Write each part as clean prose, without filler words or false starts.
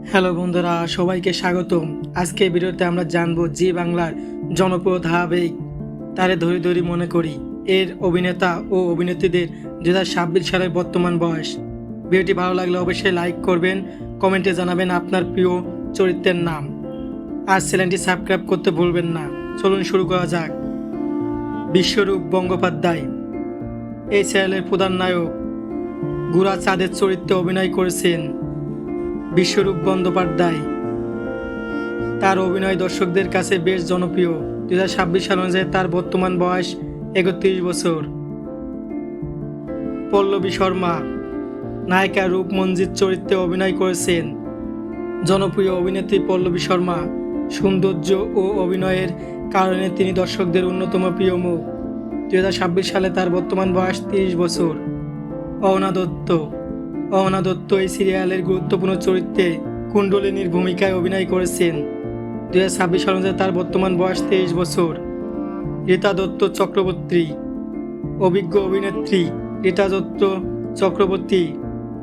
Hello বন্ধুরা, সবাইকে স্বাগতম। আজকে ভিডিওতে আমরা জানবো জি বাংলার জনপ্রিয় ধারাবাহিক তারে ধরি ধরি মনে করি এর অভিনেতা ও অভিনেত্রীদের 2026 সালের বর্তমান বয়স। ভিডিওটি ভালো লাগলে অবশ্যই লাইক করবেন, কমেন্টে জানাবেন আপনার প্রিয় চরিত্রের নাম, আর চ্যানেলটি সাবস্ক্রাইব করতে ভুলবেন না। চলুন শুরু করা যাক। বিশ্বরূপ গঙ্গোপাধ্যায় এই চ্যানেলের প্রধান নায়ক। গুড়া চাঁদের চরিত্রে অভিনয় করেছেন বিশ্বরূপ বন্দ্যোপাধ্যায়। তার অভিনয় দর্শকদের কাছে বেশ জনপ্রিয়। 2026 সাল অনুযায়ী তার বর্তমান বয়স 31 বছর। পল্লবী শর্মা নায়িকা রূপমঞ্জির চরিত্রে অভিনয় করেছেন। জনপ্রিয় অভিনেত্রী পল্লবী শর্মা সৌন্দর্য ও অভিনয়ের কারণে তিনি দর্শকদের অন্যতম প্রিয় মুখ। 2026 সালে তার বর্তমান বয়স 30 বছর। অহনা দত্ত এই সিরিয়ালের গুরুত্বপূর্ণ চরিত্রে কুণ্ডলিনীর ভূমিকায় অভিনয় করেছেন। 2026 সাল অনুযায়ী তার বর্তমান বয়স 23 বছর। রীতা দত্ত চক্রবর্তী অভিজ্ঞ অভিনেত্রী রীতা দত্ত চক্রবর্তী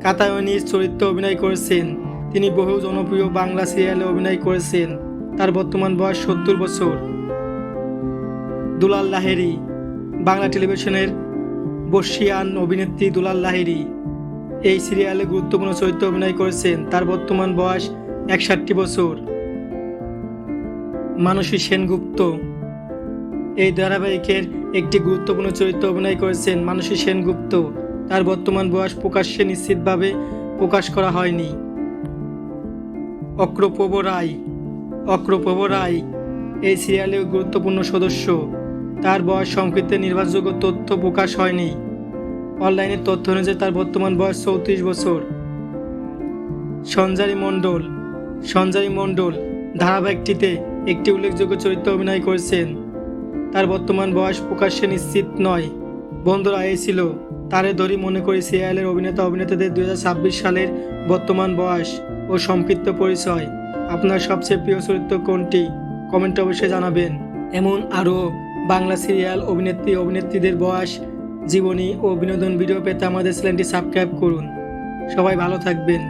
কাতায়নীর চরিত্রে অভিনয় করেছেন। তিনি বহু জনপ্রিয় বাংলা সিরিয়ালে অভিনয় করেছেন। তার বর্তমান বয়স 70 বছর। দুলাল লাহিড়ী বাংলা টেলিভিশনের বর্ষীয়ান অভিনেত্রী দুলাল লাহিড়ী এই সিরিয়ালে গুরুত্বপূর্ণ চরিত্রে অভিনয় করেছেন। তার বর্তমান বয়স 61 বছর। মানসী সেনগুপ্ত এই ধারাবাহিকের একটি গুরুত্বপূর্ণ চরিত্রে অভিনয় করেছেন মানসী সেনগুপ্ত। তার বর্তমান বয়স প্রকাশ্যে নিশ্চিতভাবে প্রকাশ করা হয়নি। অক্রপব রায় এই সিরিয়ালের গুরুত্বপূর্ণ সদস্য। তার বয়স সম্পর্কে নির্ভরযোগ্য তথ্য প্রকাশ হয়নি। অনলাইনের তথ্য অনুযায়ী তার বর্তমান বয়স 34 বছর। সঞ্জারি মণ্ডল ধারাবাহিকটিতে একটি উল্লেখযোগ্য চরিত্রে অভিনয় করেছেন। তার বর্তমান বয়স প্রকাশ্যে নিশ্চিত নয়। বন্ধুরা, এই ছিল তারে ধরি মনে করি সিরিয়ালের অভিনেতা অভিনেতাদের 2026 সালের বর্তমান বয়স ও সম্পৃক্ত পরিচয়। আপনার সবচেয়ে প্রিয় চরিত্র কোনটি? কমেন্টে অবশ্যই জানাবেন। এমন আরও বাংলা সিরিয়াল অভিনেত্রীদের বয়স, জীবনী ও বিনোদন ভিডিও পেতে আমাদের চ্যানেলটি সাবস্ক্রাইব করুন। সবাই ভালো থাকবেন।